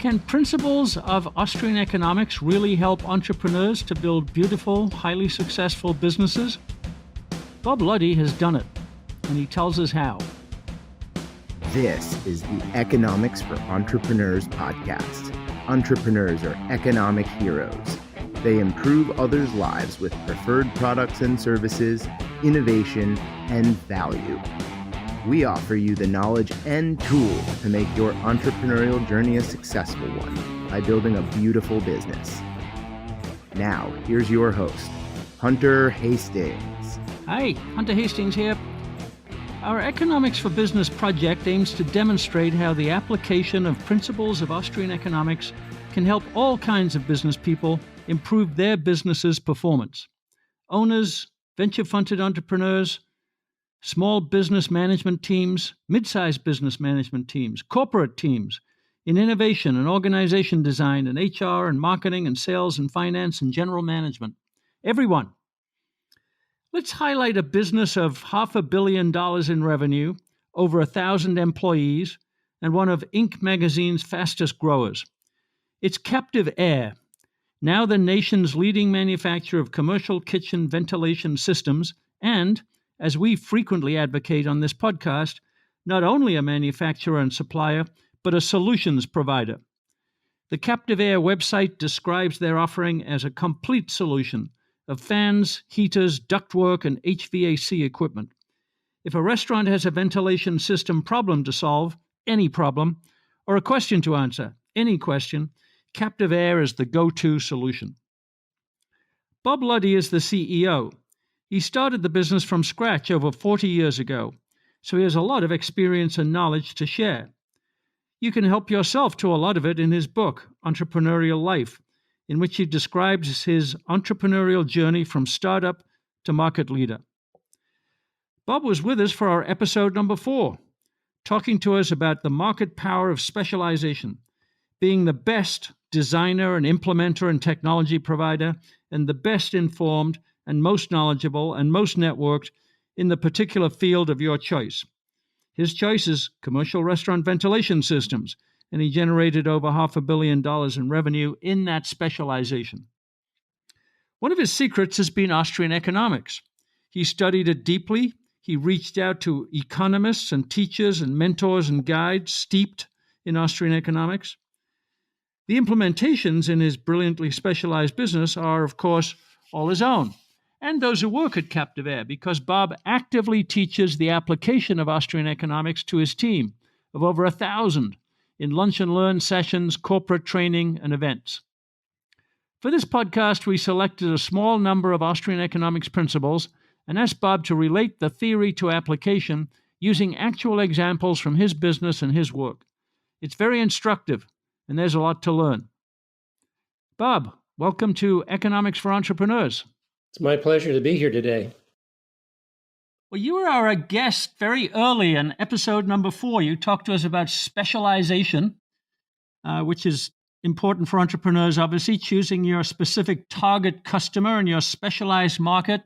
Can principles of Austrian economics really help entrepreneurs to build beautiful, highly successful businesses? Bob Luddy has done it, and he tells us how. This is the Economics for Entrepreneurs podcast. Entrepreneurs are economic heroes. They improve others' lives with preferred products and services, innovation, and value. We offer you the knowledge and tools to make your entrepreneurial journey a successful one by building a beautiful business. Now, here's your host, Hunter Hastings. Hi, Hunter Hastings here. Our Economics for Business project aims to demonstrate how the application of principles of Austrian economics can help all kinds of business people improve their business's performance. Owners, venture-funded entrepreneurs, small business management teams, mid-sized business management teams, corporate teams, in innovation and organization design and HR and marketing and sales and finance and general management. Everyone. Let's highlight a business of $500 million in revenue, over 1,000 employees, and one of Inc. magazine's fastest growers. It's CaptiveAire, now the nation's leading manufacturer of commercial kitchen ventilation systems and, as we frequently advocate on this podcast, not only a manufacturer and supplier, but a solutions provider. The CaptiveAire website describes their offering as a complete solution of fans, heaters, ductwork, and HVAC equipment. If a restaurant has a ventilation system problem to solve, any problem, or a question to answer, any question, CaptiveAire is the go-to solution. Bob Luddy is the CEO. He started the business from scratch over 40 years ago, so he has a lot of experience and knowledge to share. You can help yourself to a lot of it in his book, Entrepreneurial Life, in which he describes his entrepreneurial journey from startup to market leader. Bob was with us for our episode number 4, talking to us about the market power of specialization, being the best designer and implementer and technology provider, and the best informed and most knowledgeable and most networked in the particular field of your choice. His choice is commercial restaurant ventilation systems, and he generated over $500 million in revenue in that specialization. One of his secrets has been Austrian economics. He studied it deeply. He reached out to economists and teachers and mentors and guides steeped in Austrian economics. The implementations in his brilliantly specialized business are, of course, all his own, and those who work at CaptiveAire, because Bob actively teaches the application of Austrian economics to his team of over 1,000 in lunch and learn sessions, corporate training, and events. For this podcast, we selected a small number of Austrian economics principles and asked Bob to relate the theory to application using actual examples from his business and his work. It's very instructive, and there's a lot to learn. Bob, welcome to Economics for Entrepreneurs. It's my pleasure to be here today. Well, you were our guest very early in episode number 4. You talked to us about specialization, which is important for entrepreneurs, obviously, choosing your specific target customer and your specialized market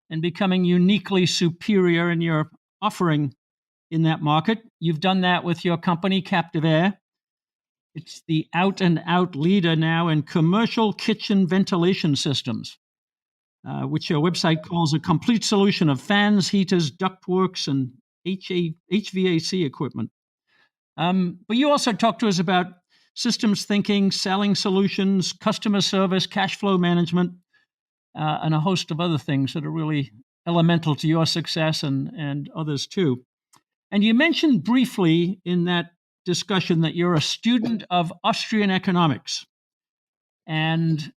and becoming uniquely superior in your offering in that market. You've done that with your company, CaptiveAire. It's the out-and-out leader now in commercial kitchen ventilation systems, which your website calls a complete solution of fans, heaters, ductworks, and HVAC equipment. But you also talked to us about systems thinking, selling solutions, customer service, cash flow management, and a host of other things that are really elemental to your success and others too. And you mentioned briefly in that discussion that you're a student of Austrian economics. And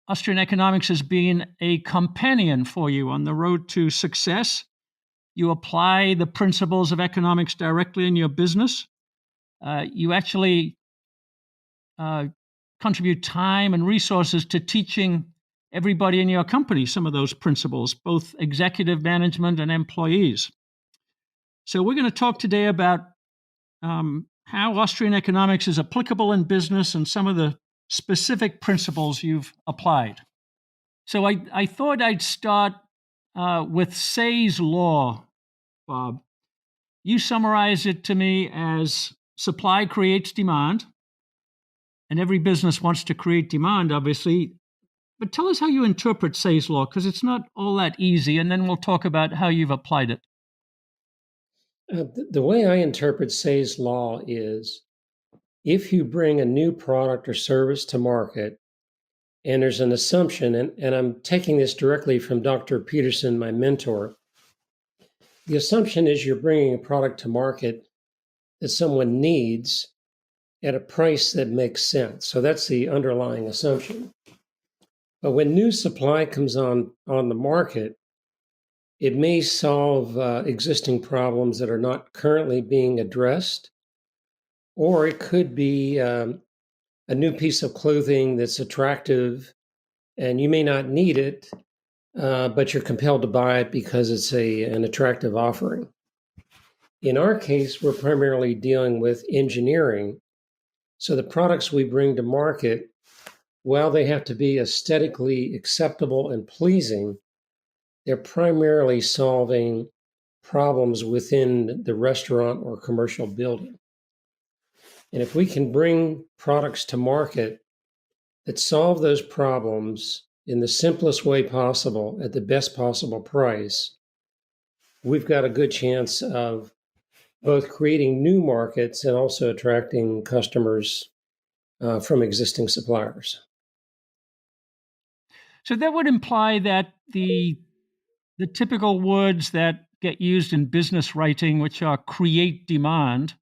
Austrian economics has been a companion for you on the road to success. You apply the principles of economics directly in your business. You actually contribute time and resources to teaching everybody in your company some of those principles, both executive management and employees. So we're going to talk today about how Austrian economics is applicable in business and some of the specific principles you've applied. So I thought I'd start with Say's law, Bob. You summarize it to me as supply creates demand, And every business wants to create demand, obviously. But tell us how you interpret Say's law, because it's not all that easy. And then we'll talk about how you've applied it. The way I interpret Say's law is if you bring a new product or service to market, and there's an assumption, and I'm taking this directly from Dr. Peterson, my mentor, the assumption is you're bringing a product to market that someone needs at a price that makes sense. So that's the underlying assumption. But when new supply comes on the market, it may solve existing problems that are not currently being addressed, or it could be a new piece of clothing that's attractive and you may not need it, but you're compelled to buy it because it's an attractive offering. In our case, we're primarily dealing with engineering. So the products we bring to market, while they have to be aesthetically acceptable and pleasing, they're primarily solving problems within the restaurant or commercial building. And if we can bring products to market that solve those problems in the simplest way possible at the best possible price, we've got a good chance of both creating new markets and also attracting customers from existing suppliers. So that would imply that the typical words that get used in business writing, which are create demand,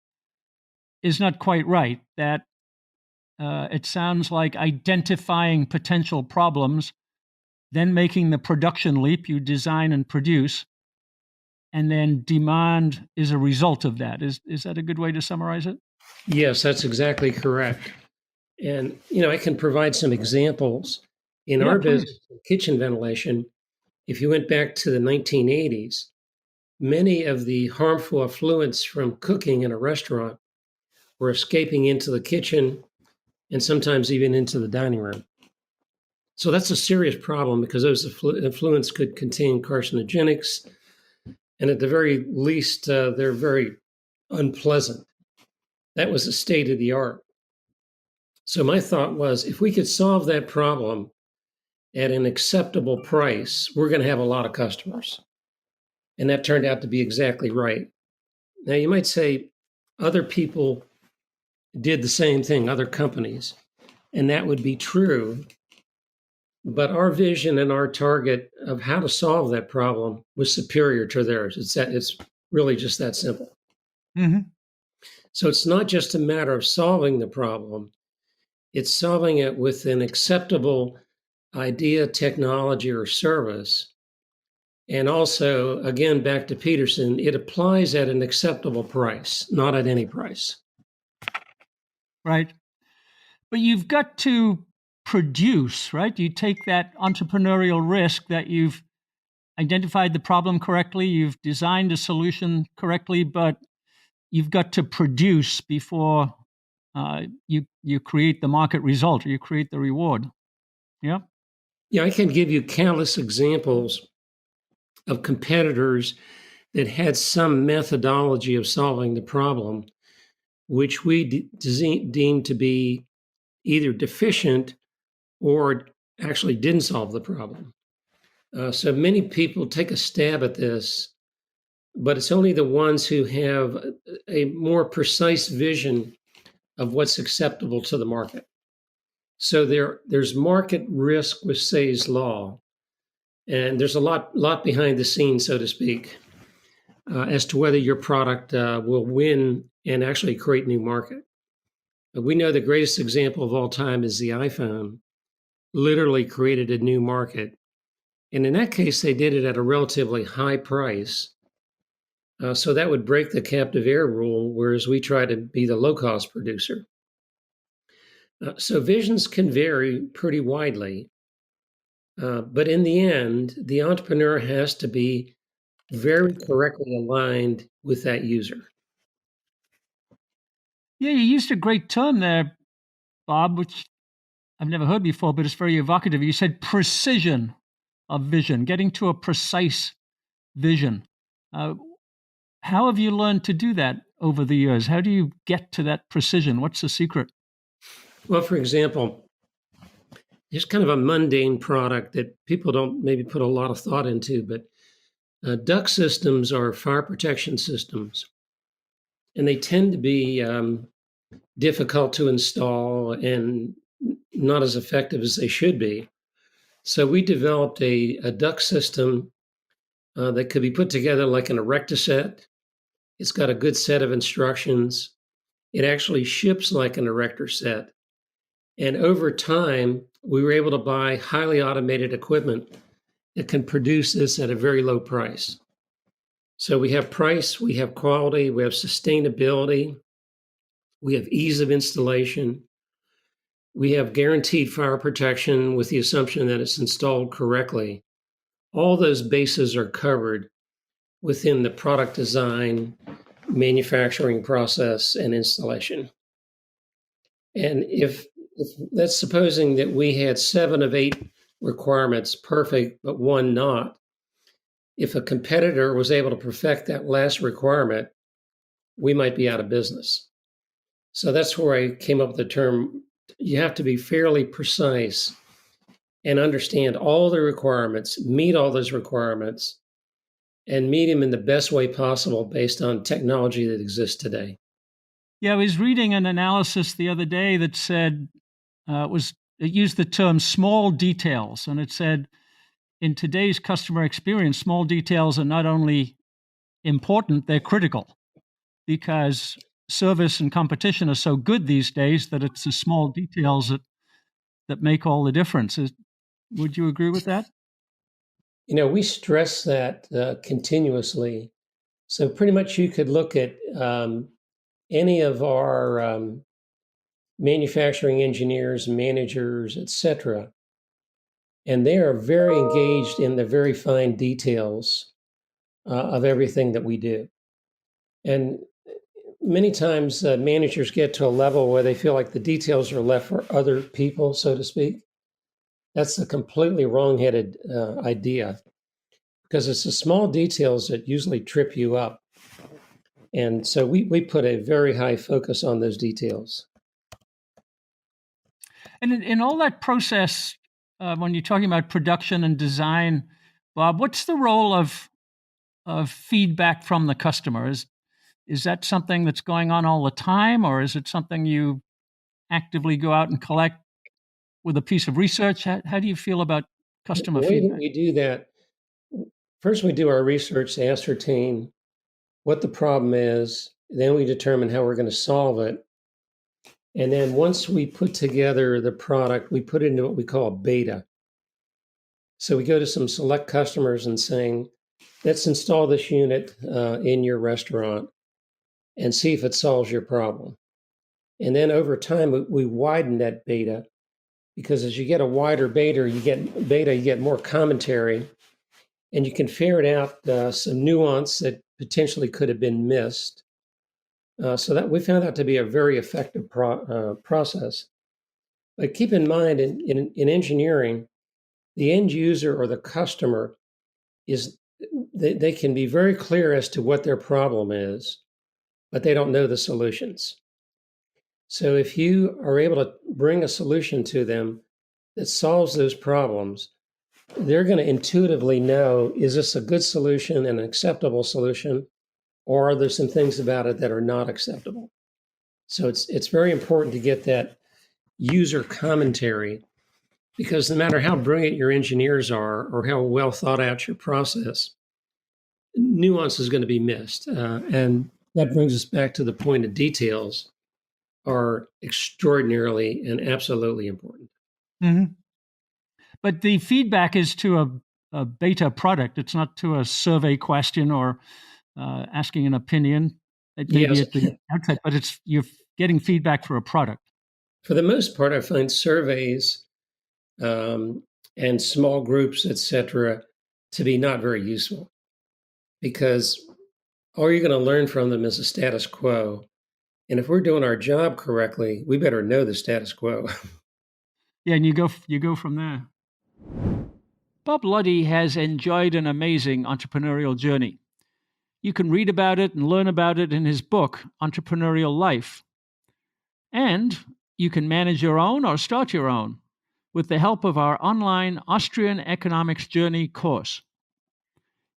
is not quite right. That it sounds like identifying potential problems, then making the production leap, you design and produce, and then demand is a result of that. Is that a good way to summarize it? Yes, that's exactly correct. And, I can provide some examples. In our business, kitchen ventilation, if you went back to the 1980s, many of the harmful effluents from cooking in a restaurant were escaping into the kitchen and sometimes even into the dining room. So that's a serious problem because those effluents could contain carcinogenics, and at the very least, they're very unpleasant. That was the state of the art. So my thought was, if we could solve that problem at an acceptable price, we're going to have a lot of customers. And that turned out to be exactly right. Now, you might say other people did the same thing, other companies, and that would be true. But our vision and our target of how to solve that problem was superior to theirs. It's really just that simple. Mm-hmm. So it's not just a matter of solving the problem, it's solving it with an acceptable idea, technology, or service. And also, again, back to Peterson, it applies at an acceptable price, not at any price. Right. But you've got to produce, right? You take that entrepreneurial risk that you've identified the problem correctly, you've designed a solution correctly, but you've got to produce before you create the market result or you create the reward. Yeah. Yeah, I can give you countless examples of competitors that had some methodology of solving the problem, which we deemed to be either deficient or actually didn't solve the problem. So many people take a stab at this, but it's only the ones who have a more precise vision of what's acceptable to the market. So there's market risk with Say's law, and there's a lot behind the scenes, so to speak, as to whether your product will win and actually create new market. We know the greatest example of all time is the iPhone. Literally created a new market. And in that case, they did it at a relatively high price. So that would break the CaptiveAire rule, whereas we try to be the low-cost producer. So visions can vary pretty widely. But in the end, the entrepreneur has to be very correctly aligned with that user. Yeah, you used a great term there, Bob, which I've never heard before, but it's very evocative. You said precision of vision, getting to a precise vision. How have you learned to do that over the years? How do you get to that precision? What's the secret? Well, for example, here's kind of a mundane product that people don't maybe put a lot of thought into, but duct systems are fire protection systems, and they tend to be difficult to install and not as effective as they should be. So we developed a duct system that could be put together like an erector set. It's got a good set of instructions. It actually ships like an erector set. And over time, we were able to buy highly automated equipment that can produce this at a very low price. So we have price, we have quality, we have sustainability, we have ease of installation, we have guaranteed fire protection with the assumption that it's installed correctly. All those bases are covered within the product design, manufacturing process, and installation. And if that's supposing that we had 7 of 8 requirements perfect, but one not, if a competitor was able to perfect that last requirement, we might be out of business. So that's where I came up with the term, you have to be fairly precise and understand all the requirements, meet all those requirements, and meet them in the best way possible based on technology that exists today. Yeah, I was reading an analysis the other day that said it used the term small details, and it said in today's customer experience, small details are not only important, they're critical, because service and competition are so good these days that it's the small details that make all the difference. Would you agree with that? We stress that continuously. So pretty much you could look at any of our manufacturing engineers, managers, etc., and they are very engaged in the very fine details of everything that we do. And many times managers get to a level where they feel like the details are left for other people, so to speak. That's a completely wrong-headed idea, because it's the small details that usually trip you up. And so we put a very high focus on those details. And in all that process, when you're talking about production and design, Bob, what's the role of feedback from the customer? Is that something that's going on all the time, or is it something you actively go out and collect with a piece of research? How do you feel about customer The way that feedback? we do that, first we do our research to ascertain what the problem is. Then we determine how we're going to solve it. And then once we put together the product, we put it into what we call a beta. So we go to some select customers and saying, let's install this unit in your restaurant and see if it solves your problem. And then over time, we widen that beta, because as you get a wider beta, you get more commentary, and you can ferret out some nuance that potentially could have been missed. So that we found that to be a very effective process. But keep in mind, in engineering, the end user or the customer they can be very clear as to what their problem is, but they don't know the solutions. So if you are able to bring a solution to them that solves those problems, they're going to intuitively know, is this a good solution, an acceptable solution, or are there some things about it that are not acceptable? So it's very important to get that user commentary, because no matter how brilliant your engineers are or how well thought out your process, nuance is going to be missed. And that brings us back to the point of details are extraordinarily and absolutely important. Mm-hmm. But the feedback is to a beta product. It's not to a survey question or asking an opinion. It may be Yes, at the outset, but you're getting feedback for a product. for the most part, I find surveys and small groups, etc., to be not very useful, because all you're going to learn from them is the status quo. And if we're doing our job correctly, we better know the status quo. Yeah, and you go from there. Bob Luddy has enjoyed an amazing entrepreneurial journey. You can read about it and learn about it in his book, Entrepreneurial Life. And You can manage your own or start your own with the help of our online Austrian Economics Journey course.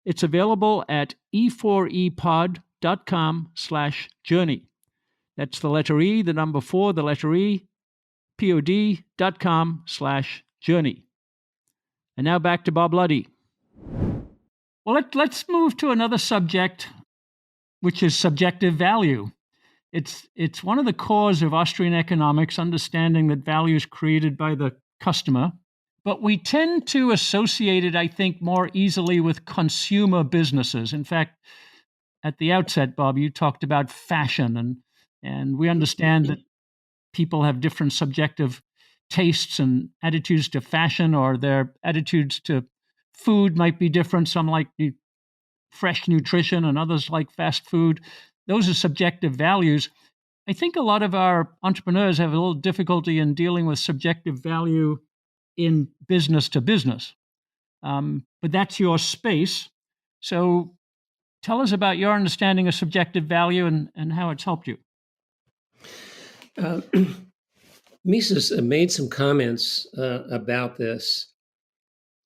It's available at e4epod.com/journey. That's the letter E, the number 4, the letter E, pod.com/journey. And now back to Bob Luddy. Well, let's move to another subject, which is subjective value. It's one of the cores of Austrian economics, understanding that value is created by the customer. But we tend to associate it, I think, more easily with consumer businesses. In fact, at the outset, Bob, you talked about fashion, and we understand that people have different subjective tastes and attitudes to fashion, or their attitudes to food might be different. Some like fresh nutrition and others like fast food. Those are subjective values. I think a lot of our entrepreneurs have a little difficulty in dealing with subjective value in business to business. But that's your space. So tell us about your understanding of subjective value and how it's helped you. Mises made some comments about this.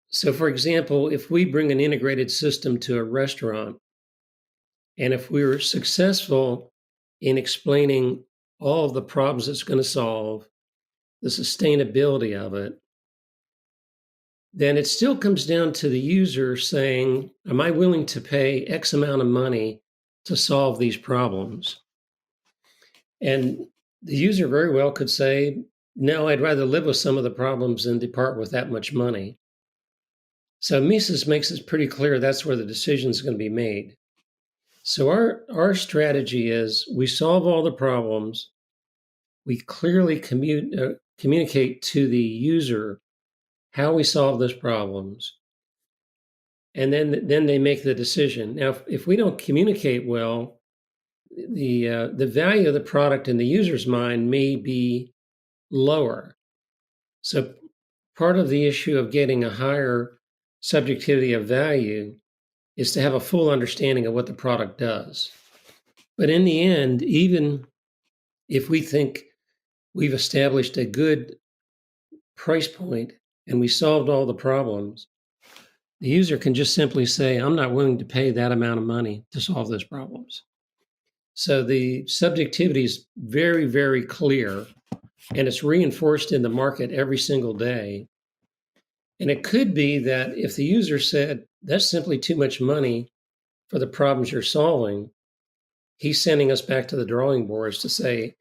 So, for example, if we bring an integrated system to a restaurant, and if we were successful in explaining all of the problems it's going to solve, the sustainability of it, then it still comes down to the user saying, am I willing to pay X amount of money to solve these problems? And the user very well could say, no, I'd rather live with some of the problems than depart with that much money. So Mises makes it pretty clear that's where the decision is going to be made. So our strategy is we solve all the problems, we clearly communicate to the user how we solve those problems, and then they make the decision. Now, if we don't communicate well, the value of the product in the user's mind may be lower. So part of the issue of getting a higher subjectivity of value is to have a full understanding of what the product does. But in the end, even if we think we've established a good price point and we solved all the problems, the user can just simply say, I'm not willing to pay that amount of money to solve those problems. So the subjectivity is very, very clear, and it's reinforced in the market every single day. And it could be that if the user said, that's simply too much money for the problems you're solving, he's sending us back to the drawing boards to say,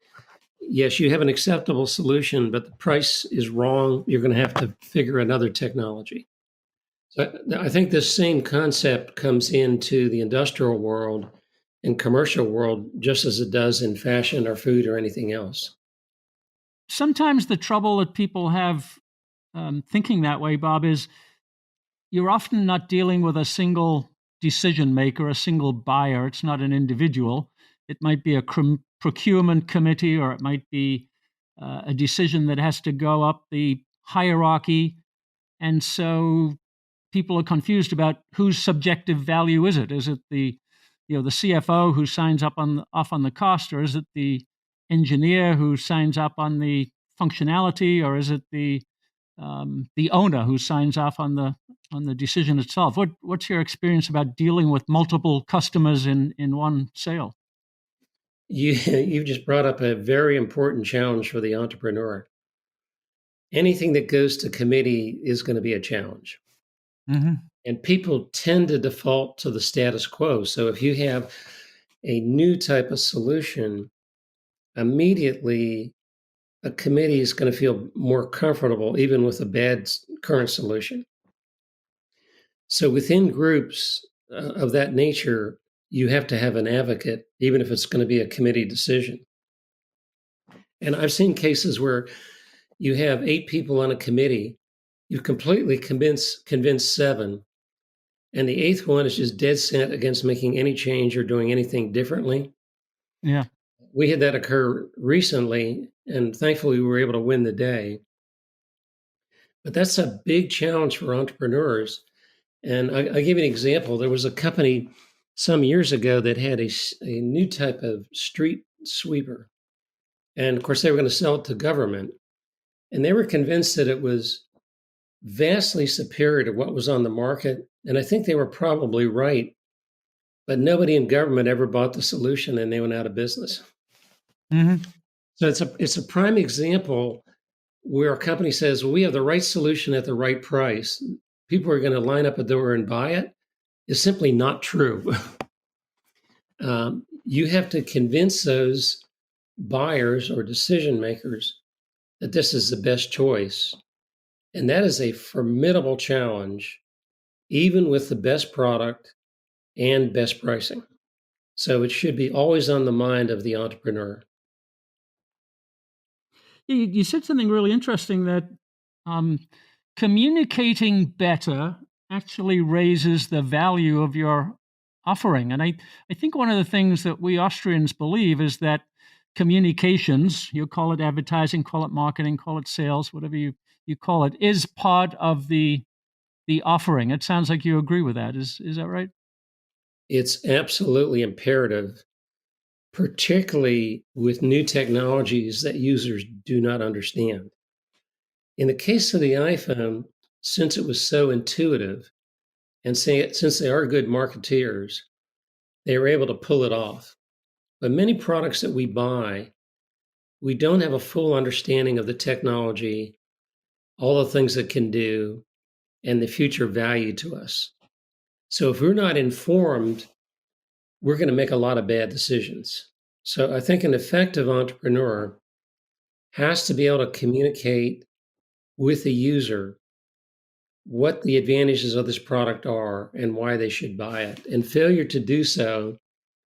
yes, you have an acceptable solution, but the price is wrong. You're going to have to figure another technology. So I think this same concept comes into the industrial world and commercial world just as it does in fashion or food or anything else. Sometimes the trouble that people have thinking that way, Bob, is you're often not dealing with a single decision maker, a single buyer. It's not an individual. It might be a procurement committee, or it might be a decision that has to go up the hierarchy. And so people are confused about whose subjective value is it? Is it the CFO who signs off on the cost, or is it the engineer who signs up on the functionality, or is it the owner who signs off on the decision itself? What's your experience about dealing with multiple customers in one sale? You've just brought up a very important challenge for the entrepreneur. Anything that goes to committee is going to be a challenge. Mm-hmm. And people tend to default to the status quo. So if you have a new type of solution, immediately a committee is going to feel more comfortable even with a bad current solution. So within groups of that nature, you have to have an advocate, even if it's going to be a committee decision. And I've seen cases where you have 8 people on a committee, you've completely convinced 7, and the 8th one is just dead set against making any change or doing anything differently. Yeah. We had that occur recently, and thankfully we were able to win the day. But that's a big challenge for entrepreneurs. And I'll give you an example. There was a company some years ago that had a new type of street sweeper. And of course, they were going to sell it to government. And they were convinced that it was vastly superior to what was on the market. And I think they were probably right. But nobody in government ever bought the solution, and they went out of business. Mm-hmm. So it's a prime example where a company says, well, we have the right solution at the right price. People are going to line up at the door and buy it. Is simply not true. You have to convince those buyers or decision makers that this is the best choice. And that is a formidable challenge, even with the best product and best pricing. So it should be always on the mind of the entrepreneur. You said something really interesting that communicating better actually raises the value of your offering. And I think one of the things that we Austrians believe is that communications, you call it advertising, call it marketing, call it sales, whatever you call it, is part of the offering. It sounds like you agree with that. Is that right? It's absolutely imperative, particularly with new technologies that users do not understand. In the case of the iPhone, since it was so intuitive, and since they are good marketeers, they were able to pull it off. But many products that we buy, we don't have a full understanding of the technology, all the things it can do, and the future value to us. So if we're not informed, we're going to make a lot of bad decisions. So I think an effective entrepreneur has to be able to communicate with the user what the advantages of this product are and why they should buy it. And failure to do so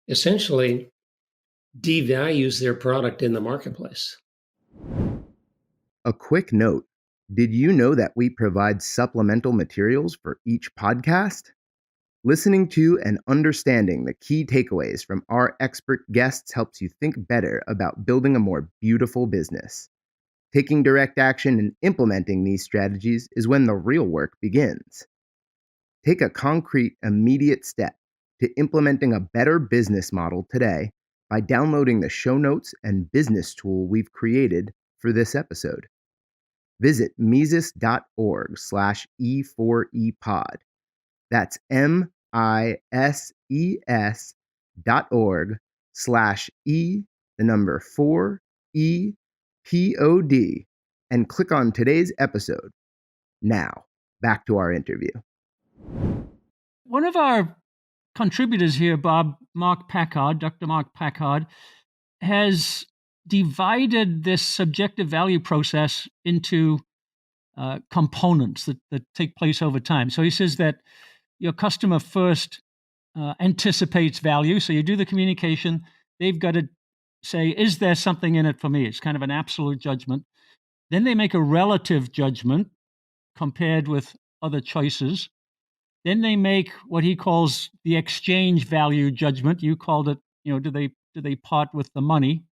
essentially devalues their product in the marketplace. A quick note. Did you know that we provide supplemental materials for each podcast? Listening to and understanding the key takeaways from our expert guests helps you think better about building a more beautiful business. Taking direct action and implementing these strategies is when the real work begins. Take a concrete, immediate step to implementing a better business model today by downloading the show notes and business tool we've created for this episode. Visit Mises.org/E4EPod. That's MISES.org/E4EPOD and click on today's episode. Now, back to our interview. One of our contributors here, Mark Packard, Dr. Mark Packard, has divided this subjective value process into components that take place over time. So he says that your customer first anticipates value. So you do the communication. They've got to say, is there something in it for me? It's kind of an absolute judgment. Then they make a relative judgment compared with other choices. Then they make what he calls the exchange value judgment. You called it, do they part with the money?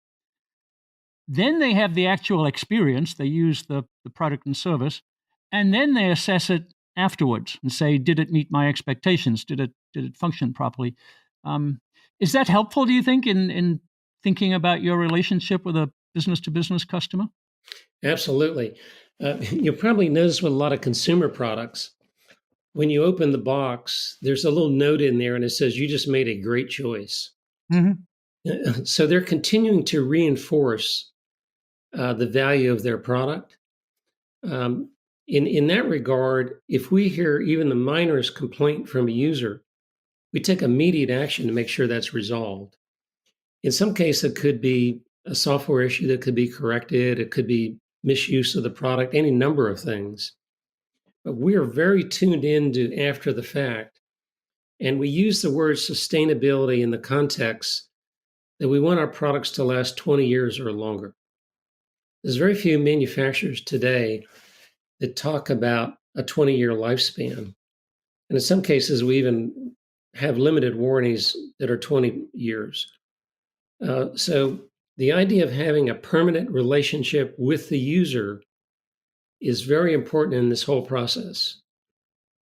Then they have the actual experience. They use the product and service, and then they assess it afterwards and say, did it meet my expectations? Did it function properly? Is that helpful, do you think, in thinking about your relationship with a business-to-business customer? Absolutely. You'll probably notice with a lot of consumer products, when you open the box, there's a little note in there and it says, you just made a great choice. Mm-hmm. So they're continuing to reinforce the value of their product. In that regard, if we hear even the minorest complaint from a user, we take immediate action to make sure that's resolved. In some cases, it could be a software issue that could be corrected. It could be misuse of the product, any number of things. But we are very tuned into after the fact. And we use the word sustainability in the context that we want our products to last 20 years or longer. There's very few manufacturers today that talk about a 20-year lifespan. And in some cases, we even have limited warranties that are 20 years. So the idea of having a permanent relationship with the user is very important in this whole process.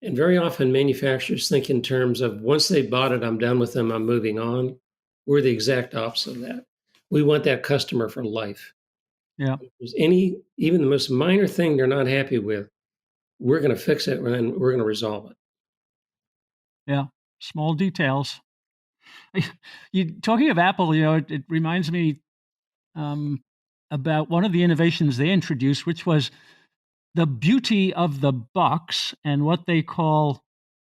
And very often manufacturers think in terms of once they bought it, I'm done with them, I'm moving on. We're the exact opposite of that. We want that customer for life. Yeah. If there's even the most minor thing they're not happy with, we're going to fix it and we're going to resolve it. Yeah. Small details. You talking of Apple, it reminds me um, about one of the innovations they introduced, which was the beauty of the box and what they call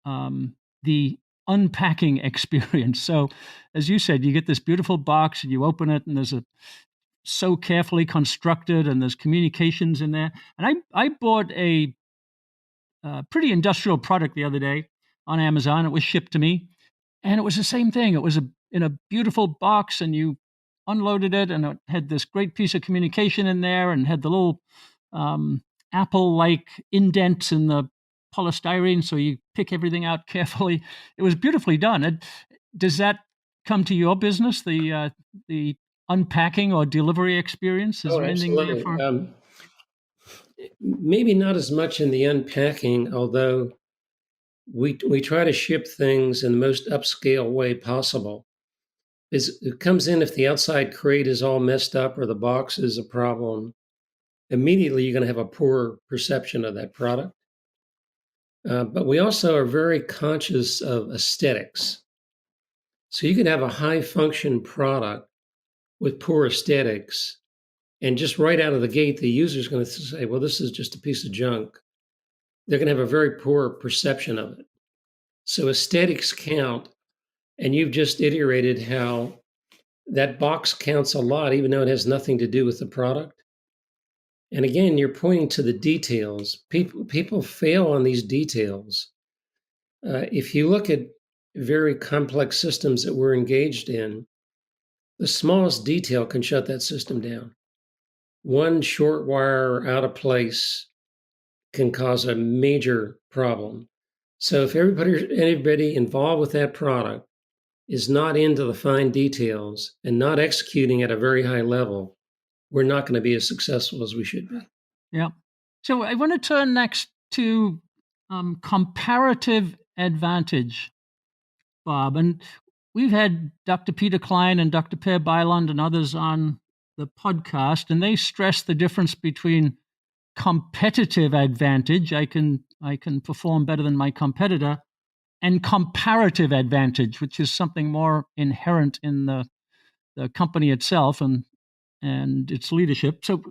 the unpacking experience. So, as you said, you get this beautiful box and you open it, and there's so carefully constructed, and there's communications in there. And I bought a pretty industrial product the other day on Amazon. It was shipped to me, and it was the same thing. It was in a beautiful box, and you unloaded it, and it had this great piece of communication in there, and had the little um, Apple-like indents in the polystyrene, so you pick everything out carefully. It was beautifully done. Does that come to your business? The unpacking or delivery experience? Is Oh, there anything there absolutely. for? Maybe not as much in the unpacking, although we try to ship things in the most upscale way possible. It comes in if the outside crate is all messed up or the box is a problem, immediately you're going to have a poor perception of that product. But we also are very conscious of aesthetics. So you can have a high function product with poor aesthetics, and just right out of the gate, the user is going to say, well, this is just a piece of junk. They're going to have a very poor perception of it. So aesthetics count, and you've just iterated how that box counts a lot, even though it has nothing to do with the product. And again, you're pointing to the details. People fail on these details. If you look at very complex systems that we're engaged in, the smallest detail can shut that system down. One short wire out of place can cause a major problem. So if anybody involved with that product is not into the fine details and not executing at a very high level, we're not going to be as successful as we should be. Yeah. So I want to turn next to comparative advantage, Bob. And we've had Dr. Peter Klein and Dr. Per Byland and others on the podcast, and they stress the difference between competitive advantage, I can perform better than my competitor, and comparative advantage, which is something more inherent in the company itself and its leadership. So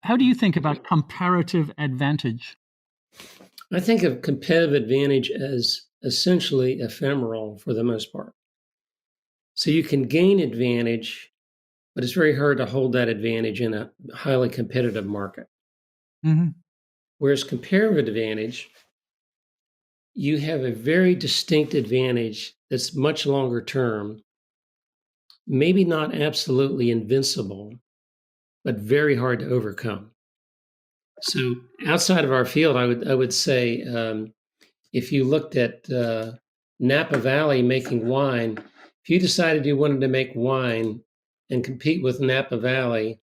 how do you think about comparative advantage? I think of competitive advantage as essentially ephemeral for the most part. So you can gain advantage, but it's very hard to hold that advantage in a highly competitive market. Mm-hmm. Whereas comparative advantage, you have a very distinct advantage that's much longer term, maybe not absolutely invincible, but very hard to overcome. So outside of our field, I would say if you looked at Napa Valley making wine, if you decided you wanted to make wine and compete with Napa Valley,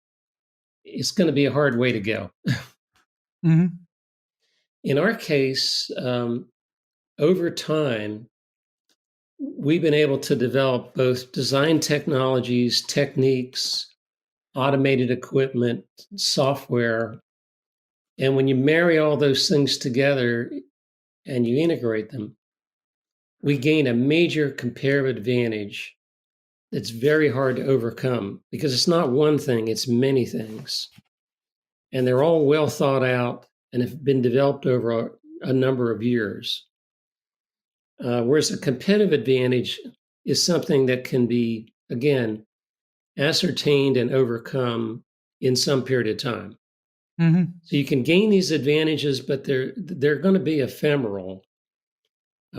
it's going to be a hard way to go. Mm-hmm. In our case, over time, we've been able to develop both design technologies, techniques, automated equipment, software. And when you marry all those things together and you integrate them, we gain a major comparative advantage that's very hard to overcome because it's not one thing, it's many things. And they're all well thought out and have been developed over a number of years. Whereas a competitive advantage is something that can be, again, ascertained and overcome in some period of time. Mm-hmm. So you can gain these advantages, but they're going to be ephemeral.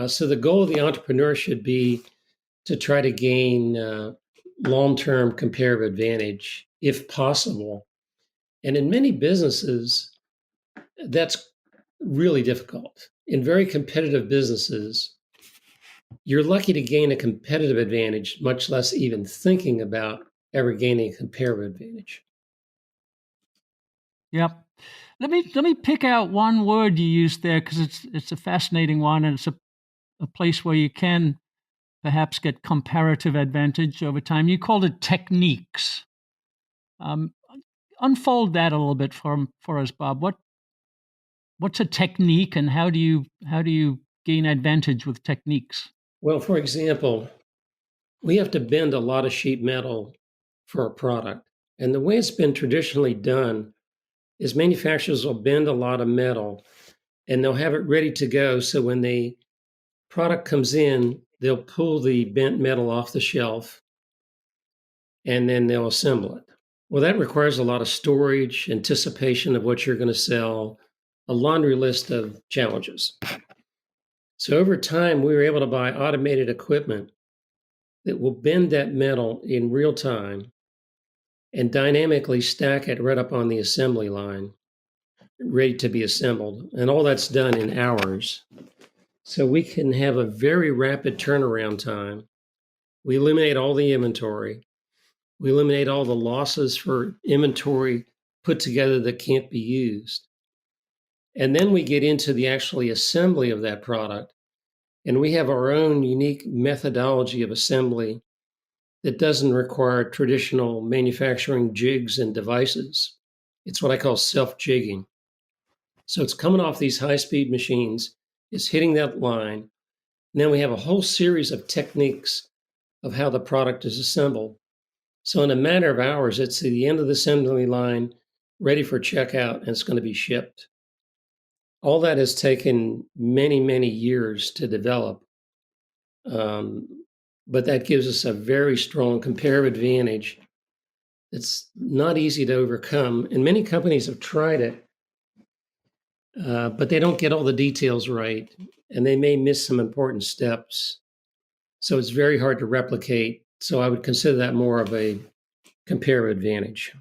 So the goal of the entrepreneur should be to try to gain long-term comparative advantage if possible. And in many businesses, that's really difficult. In very competitive businesses, you're lucky to gain a competitive advantage, much less even thinking about ever gaining a comparative advantage. Yep. Let me pick out one word you used there because it's a fascinating one, and it's a place where you can perhaps get comparative advantage over time. You called it techniques. Um, unfold that a little bit for us, Bob. What's a technique, and how do you gain advantage with techniques? Well, for example, we have to bend a lot of sheet metal for a product. And the way it's been traditionally done is manufacturers will bend a lot of metal and they'll have it ready to go. So when the product comes in, they'll pull the bent metal off the shelf and then they'll assemble it. Well, that requires a lot of storage, anticipation of what you're going to sell, a laundry list of challenges. So over time, we were able to buy automated equipment that will bend that metal in real time and dynamically stack it right up on the assembly line, ready to be assembled. And all that's done in hours. So we can have a very rapid turnaround time. We eliminate all the inventory. We eliminate all the losses for inventory put together that can't be used. And then we get into the actually assembly of that product. And we have our own unique methodology of assembly that doesn't require traditional manufacturing jigs and devices. It's what I call self-jigging. So it's coming off these high-speed machines, it's hitting that line. And then we have a whole series of techniques of how the product is assembled. So in a matter of hours, it's at the end of the assembly line, ready for checkout, and it's going to be shipped. All that has taken many, many years to develop. But that gives us a very strong comparative advantage. It's not easy to overcome. And many companies have tried it, but they don't get all the details right. And they may miss some important steps. So it's very hard to replicate. So I would consider that more of a comparative advantage.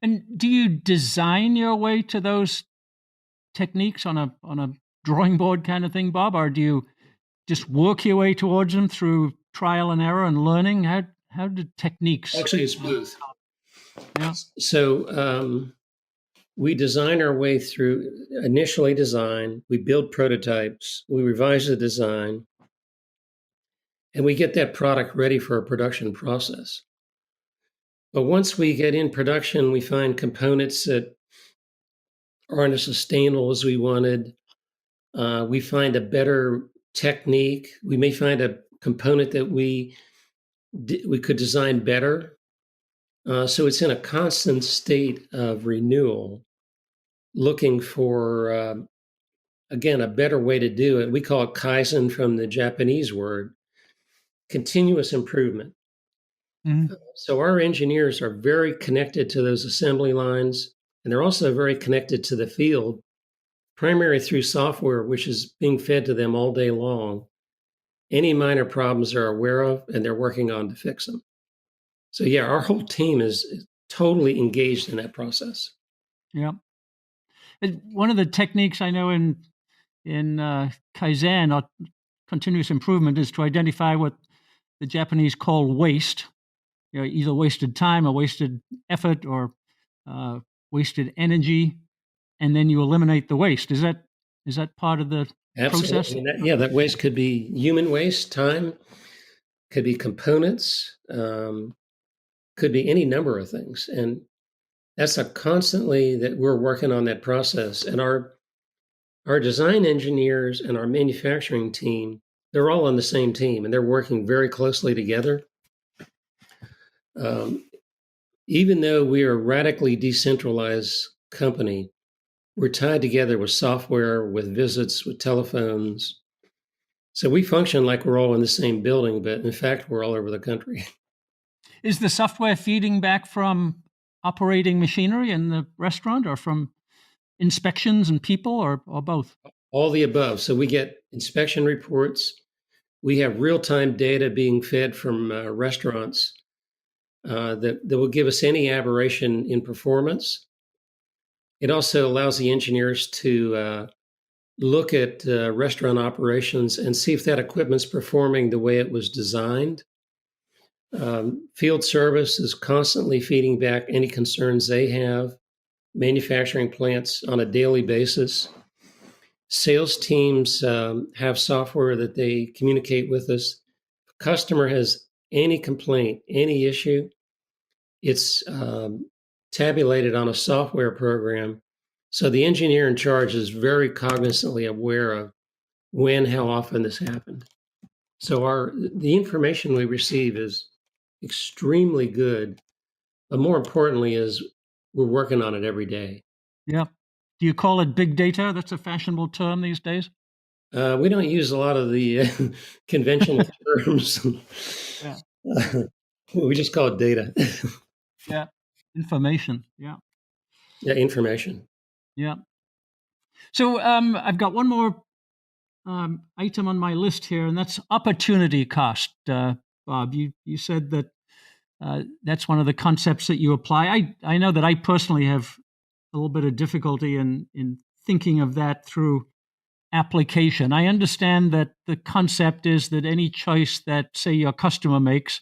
And do you design your way to those techniques on a drawing board kind of thing, Bob, or do you just work your way towards them through trial and error and learning? How do techniques? Actually, it's both. Yeah. So we design our way through, initially design, we build prototypes, we revise the design, and we get that product ready for a production process. But once we get in production, we find components that aren't as sustainable as we wanted. We find a better technique. We may find a component that we could design better. So it's in a constant state of renewal, looking for, again, a better way to do it. We call it Kaizen from the Japanese word, continuous improvement. Mm-hmm. So our engineers are very connected to those assembly lines, and they're also very connected to the field, primarily through software, which is being fed to them all day long. Any minor problems they're aware of, and they're working on to fix them. So yeah, our whole team is totally engaged in that process. Yeah. One of the techniques I know in Kaizen or continuous improvement is to identify what the Japanese call waste. Either wasted time or wasted effort or wasted energy, and then you eliminate the waste. Is that part of the process? Absolutely. That waste could be human waste, time, could be components, could be any number of things. And that's constantly that we're working on that process. And our design engineers and our manufacturing team, they're all on the same team, and they're working very closely together. Even though we are a radically decentralized company, we're tied together with software, with visits, with telephones. So we function like we're all in the same building, but in fact, we're all over the country. Is the software feeding back from operating machinery in the restaurant, or from inspections and people, or both? All the above. So we get inspection reports. We have real-time data being fed from restaurants that will give us any aberration in performance. It also allows the engineers to look at restaurant operations and see if that equipment's performing the way it was designed. Field service is constantly feeding back any concerns they have. Manufacturing plants on a daily basis. Sales teams have software that they communicate with us. If a customer has any complaint, any issue, it's tabulated on a software program. So the engineer in charge is very cognizantly aware of when, how often this happened. So the information we receive is extremely good, but more importantly is we're working on it every day. Yeah. Do you call it big data? That's a fashionable term these days. We don't use a lot of the conventional terms. Yeah. We just call it data. Yeah. Information. Yeah. Yeah, information. Yeah. So I've got one more item on my list here, and that's opportunity cost. Bob, you said that that's one of the concepts that you apply. I know that I personally have a little bit of difficulty in thinking of that through application. I understand that the concept is that any choice that, say, your customer makes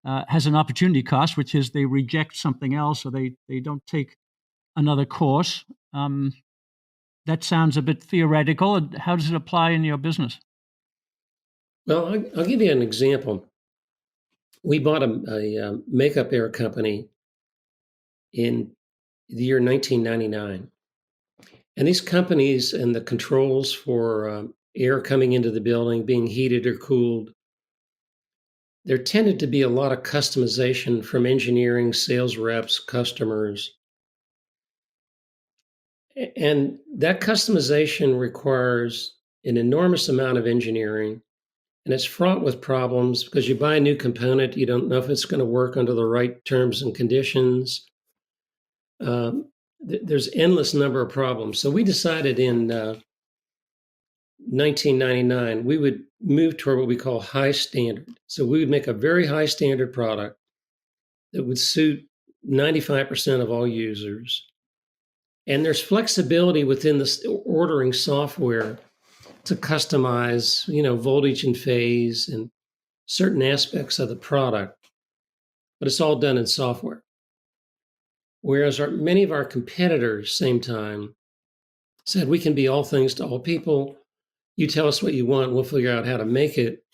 has an opportunity cost, which is they reject something else or they don't take another course. That sounds a bit theoretical. How does it apply in your business? Well, I'll give you an example. We bought a makeup air company in the year 1999. And these companies and the controls for air coming into the building, being heated or cooled, there tended to be a lot of customization from engineering, sales reps, customers. And that customization requires an enormous amount of engineering. And it's fraught with problems because you buy a new component, you don't know if it's going to work under the right terms and conditions. There's endless number of problems. So we decided in 1999 we would move toward what we call high standard. So we would make a very high standard product that would suit 95% of all users. And there's flexibility within the ordering software to customize, voltage and phase and certain aspects of the product, but it's all done in software. Whereas many of our competitors, same time, said we can be all things to all people. You tell us what you want, we'll figure out how to make it.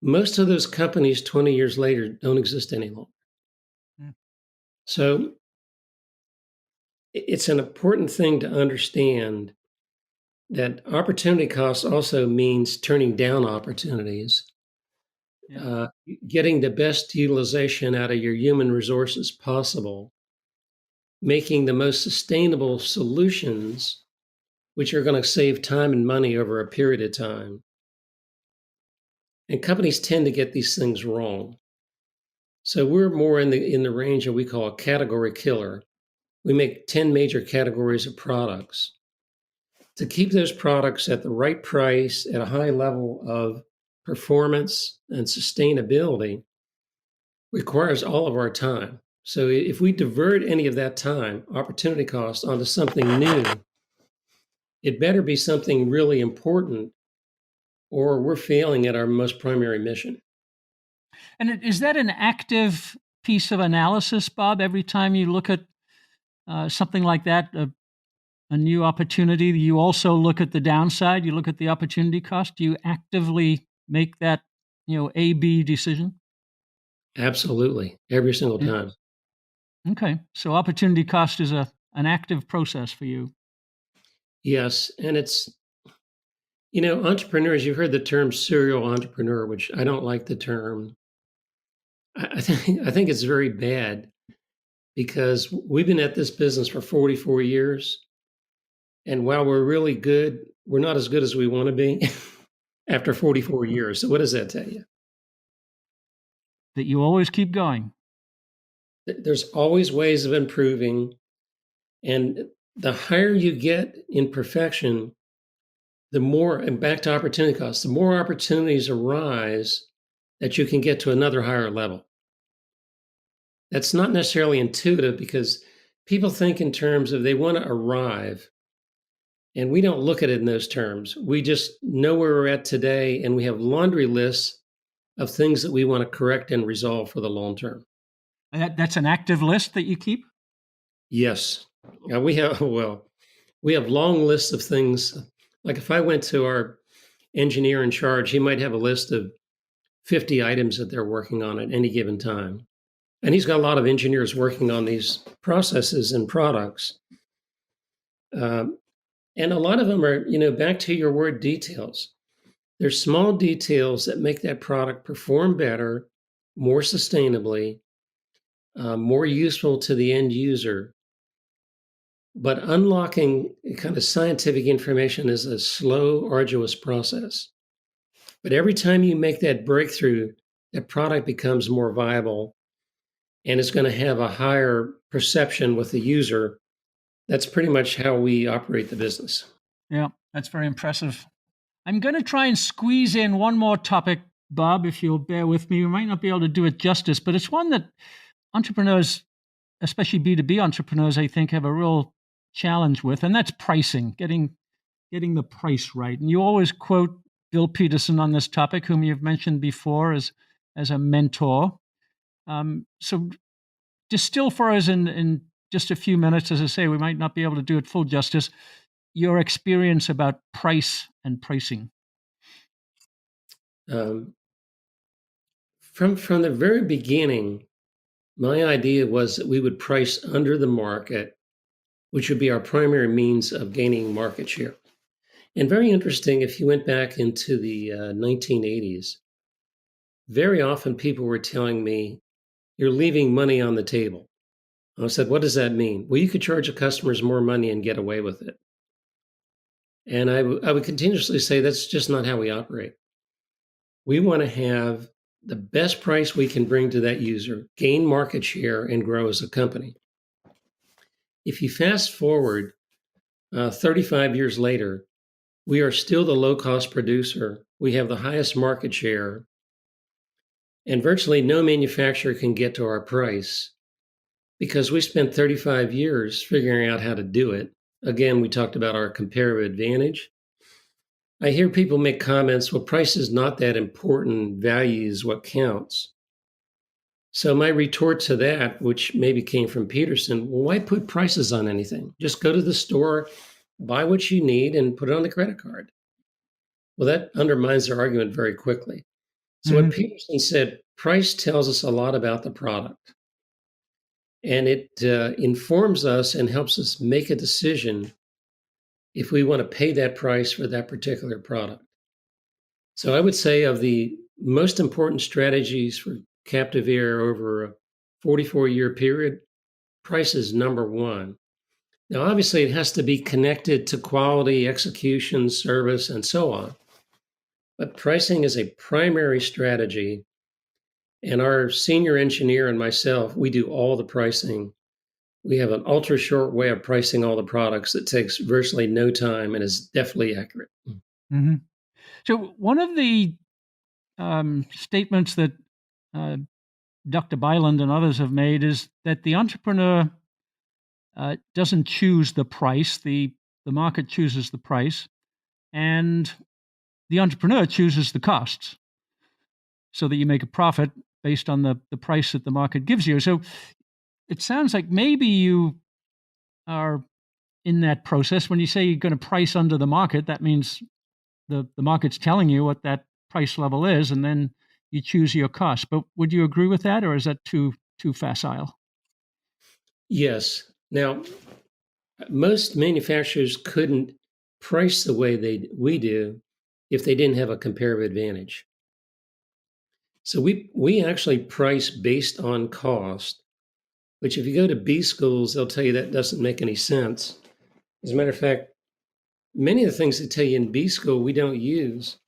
Most of those companies 20 years later don't exist any longer. Mm. So it's an important thing to understand that opportunity cost also means turning down opportunities. Yeah. Getting the best utilization out of your human resources possible, making the most sustainable solutions, which are going to save time and money over a period of time. And companies tend to get these things wrong. So we're more in the range of what we call a category killer. We make 10 major categories of products. To keep those products at the right price, at a high level of performance and sustainability, requires all of our time. So if we divert any of that time, opportunity cost, onto something new, it better be something really important, or we're failing at our most primary mission. And is that an active piece of analysis, Bob? Every time you look at something like that, a new opportunity, you also look at the downside, you look at the opportunity cost. Do you actively make that, A-B decision? Absolutely. Every single time. Okay. So opportunity cost is an active process for you. Yes. And it's, entrepreneurs, you've heard the term serial entrepreneur, which I don't like the term. I think it's very bad because we've been at this business for 44 years. And while we're really good, we're not as good as we want to be after 44 years. So what does that tell you? That you always keep going. There's always ways of improving. And the higher you get in perfection, the more, and back to opportunity costs, the more opportunities arise that you can get to another higher level. That's not necessarily intuitive because people think in terms of they want to arrive. And we don't look at it in those terms. We just know where we're at today, and we have laundry lists of things that we want to correct and resolve for the long term. That's an active list that you keep? Yes. We have long lists of things. Like if I went to our engineer in charge, he might have a list of 50 items that they're working on at any given time. And he's got a lot of engineers working on these processes and products. And a lot of them are, back to your word, details. There's small details that make that product perform better, more sustainably, more useful to the end user. But unlocking kind of scientific information is a slow, arduous process. But every time you make that breakthrough, that product becomes more viable and it's going to have a higher perception with the user. That's pretty much how we operate the business. Yeah, that's very impressive. I'm going to try and squeeze in one more topic, Bob, if you'll bear with me. We might not be able to do it justice, but it's one that entrepreneurs, especially B2B entrepreneurs, I think, have a real challenge with, and that's pricing, getting the price right. And you always quote Bill Peterson on this topic, whom you've mentioned before as a mentor. So distill for us in just a few minutes, as I say, we might not be able to do it full justice, your experience about price and pricing. From the very beginning, my idea was that we would price under the market, which would be our primary means of gaining market share. And very interesting, if you went back into the 1980s, very often people were telling me, you're leaving money on the table. I said, what does that mean? Well, you could charge the customers more money and get away with it. And I would continuously say, that's just not how we operate. We want to have the best price we can bring to that user, gain market share, and grow as a company. If you fast forward 35 years later, we are still the low-cost producer. We have the highest market share, and virtually no manufacturer can get to our price because we spent 35 years figuring out how to do it. Again, we talked about our comparative advantage. I hear people make comments, well, price is not that important, value is what counts. So my retort to that, which maybe came from Peterson, well, why put prices on anything? Just go to the store, buy what you need, and put it on the credit card. Well, that undermines their argument very quickly. So what Peterson said, price tells us a lot about the product. And it informs us and helps us make a decision if we want to pay that price for that particular product. So I would say of the most important strategies for CaptiveAire over a 44-year period, price is number one. Now, obviously, it has to be connected to quality, execution, service, and so on. But pricing is a primary strategy. And our senior engineer and myself, we do all the pricing. We have an ultra short way of pricing all the products that takes virtually no time and is definitely accurate. Mm-hmm. So one of the statements that Dr. Byland and others have made is that the entrepreneur doesn't choose the price, the market chooses the price, and the entrepreneur chooses the costs so that you make a profit based on the price that the market gives you. So it sounds like maybe you are in that process. When you say you're going to price under the market, that means the market's telling you what that price level is, and then you choose your cost. But would you agree with that, or is that too facile? Yes. Now, most manufacturers couldn't price the way we do if they didn't have a comparative advantage. So we actually price based on cost, which if you go to B schools, they'll tell you that doesn't make any sense. As a matter of fact, many of the things they tell you in B school we don't use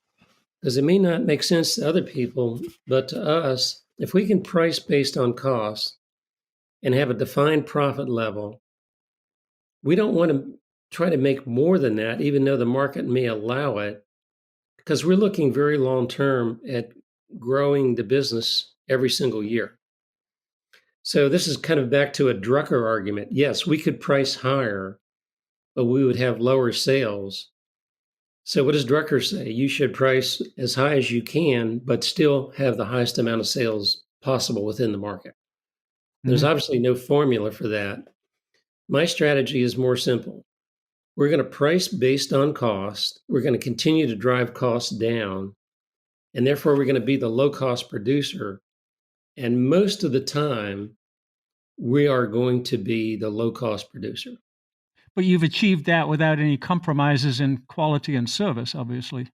because it may not make sense to other people, but to us, if we can price based on cost and have a defined profit level, we don't want to try to make more than that, even though the market may allow it, because we're looking very long term at growing the business every single year. So this is kind of back to a Drucker argument. Yes, we could price higher, but we would have lower sales. So what does Drucker say? You should price as high as you can, but still have the highest amount of sales possible within the market. There's obviously no formula for that. My strategy is more simple. We're going to price based on cost. We're going to continue to drive costs down. And therefore, we're going to be the low-cost producer. And most of the time, we are going to be the low-cost producer. But you've achieved that without any compromises in quality and service, obviously.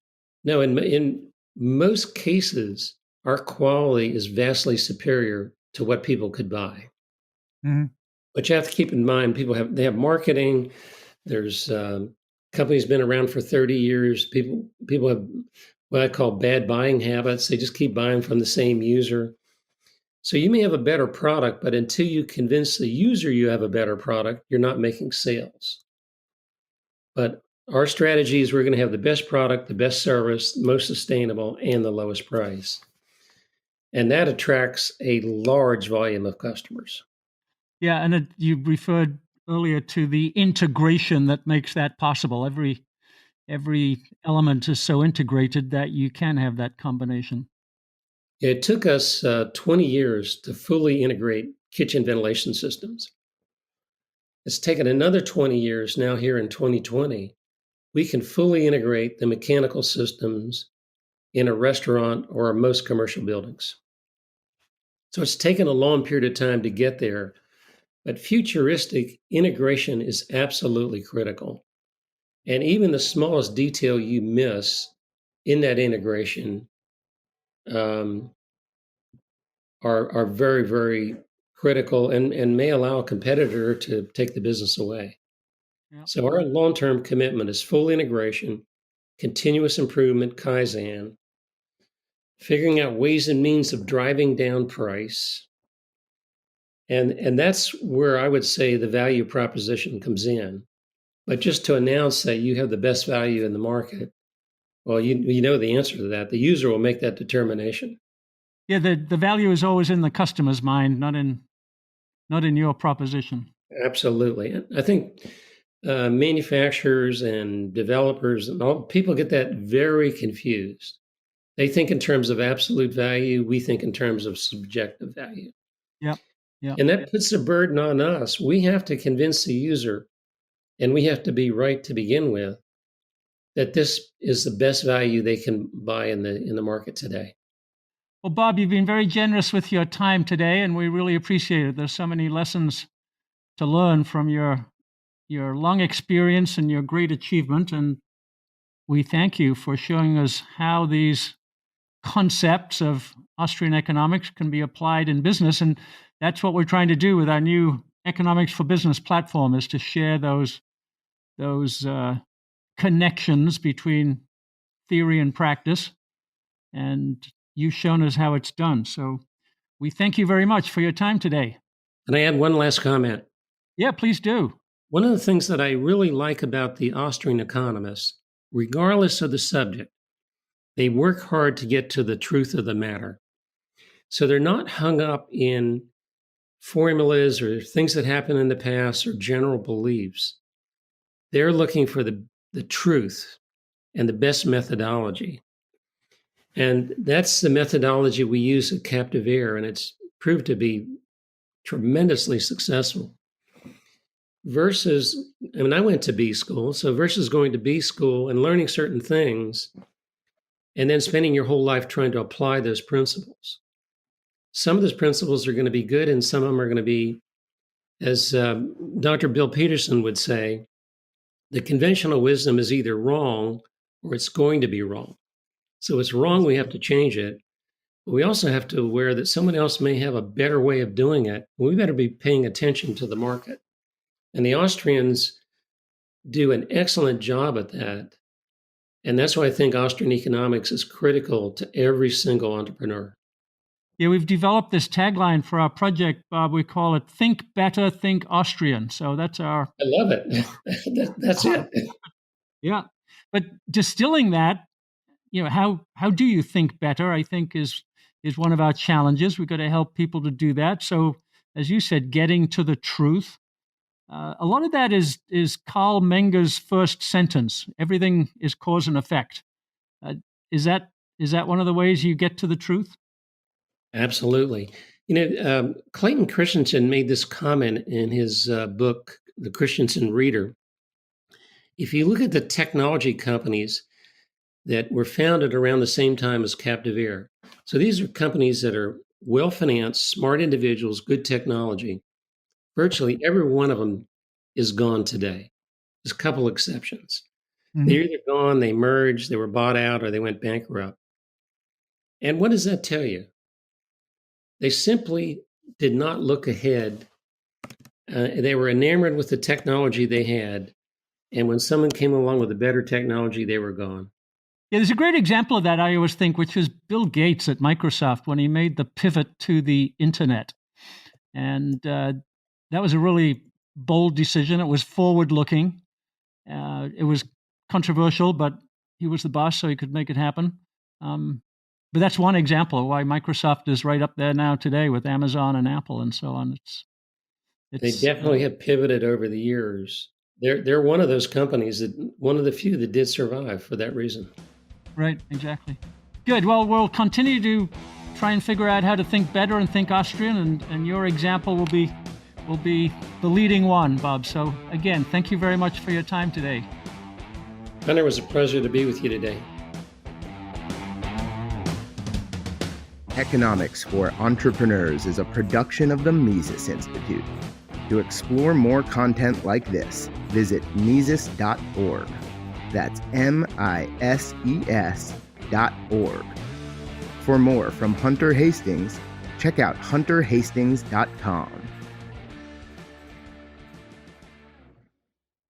No, in most cases, our quality is vastly superior to what people could buy. Mhm. But you have to keep in mind, they have marketing. There's companies been around for 30 years. People have what I call bad buying habits. They just keep buying from the same user. So you may have a better product, but until you convince the user you have a better product, you're not making sales. But our strategy is we're going to have the best product, the best service, most sustainable, and the lowest price. And that attracts a large volume of customers. Yeah, and you referred earlier to the integration that makes that possible. Every element is so integrated that you can have that combination. It took us 20 years to fully integrate kitchen ventilation systems. It's taken another 20 years now here in 2020. We can fully integrate the mechanical systems in a restaurant or most commercial buildings. So it's taken a long period of time to get there, but futuristic integration is absolutely critical. And even the smallest detail you miss in that integration um, are very, very critical and may allow a competitor to take the business away. Yeah. So our long-term commitment is full integration, continuous improvement, Kaizen, figuring out ways and means of driving down price. And that's where I would say the value proposition comes in. But just to announce that you have the best value in the market, well, you know the answer to that. The user will make that determination. Yeah, the value is always in the customer's mind, not in your proposition. Absolutely. I think manufacturers and developers and all people get that very confused. They think in terms of absolute value. We think in terms of subjective value. Yep. Yep. And that puts a burden on us. We have to convince the user, and we have to be right to begin with, that this is the best value they can buy in the market today. Well, Bob, you've been very generous with your time today, and we really appreciate it. There's so many lessons to learn from your long experience and your great achievement, and we thank you for showing us how these concepts of Austrian economics can be applied in business. And that's what we're trying to do with our new Economics for Business platform, is to share those connections between theory and practice. And you've shown us how it's done. So we thank you very much for your time today. And I add one last comment. Yeah, please do. One of the things that I really like about the Austrian economists, regardless of the subject, they work hard to get to the truth of the matter. So they're not hung up in formulas or things that happened in the past or general beliefs. They're looking for the truth and the best methodology. And that's the methodology we use at CaptiveAire, and it's proved to be tremendously successful. Versus, I mean, I went to B school, so versus going to B school and learning certain things and then spending your whole life trying to apply those principles. Some of those principles are going to be good, and some of them are going to be, as Dr. Bill Peterson would say, the conventional wisdom is either wrong or it's going to be wrong. So it's wrong, we have to change it. But we also have to aware that someone else may have a better way of doing it. We better be paying attention to the market. And the Austrians do an excellent job at that. And that's why I think Austrian economics is critical to every single entrepreneur. Yeah, we've developed this tagline for our project, Bob. We call it "Think Better, Think Austrian." So that's our. I love it. That's it. Yeah, but distilling that, how do you think better? I think is one of our challenges. We've got to help people to do that. So, as you said, getting to the truth. A lot of that is Carl Menger's first sentence. Everything is cause and effect. Is that one of the ways you get to the truth? Absolutely. Clayton Christensen made this comment in his book, The Christensen Reader. If you look at the technology companies that were founded around the same time as CaptiveAire, so these are companies that are well-financed, smart individuals, good technology. Virtually every one of them is gone today. There's a couple exceptions. They're either gone, they merged, they were bought out, or they went bankrupt. And what does that tell you? They simply did not look ahead. They were enamored with the technology they had. And when someone came along with a better technology, they were gone. Yeah, there's a great example of that, I always think, which is Bill Gates at Microsoft when he made the pivot to the internet. And that was a really bold decision. It was forward-looking. It was controversial, but he was the boss, so he could make it happen. But that's one example of why Microsoft is right up there now today with Amazon and Apple and so on. They definitely have pivoted over the years. They're one of those companies one of the few that did survive for that reason. Right, exactly. Good. Well, we'll continue to try and figure out how to think better and think Austrian, and your example will be the leading one, Bob. So again, thank you very much for your time today. Hunter, it was a pleasure to be with you today. Economics for Entrepreneurs is a production of the Mises Institute. To explore more content like this, visit Mises.org. That's MISES.org. For more from Hunter Hastings, check out hunterhastings.com.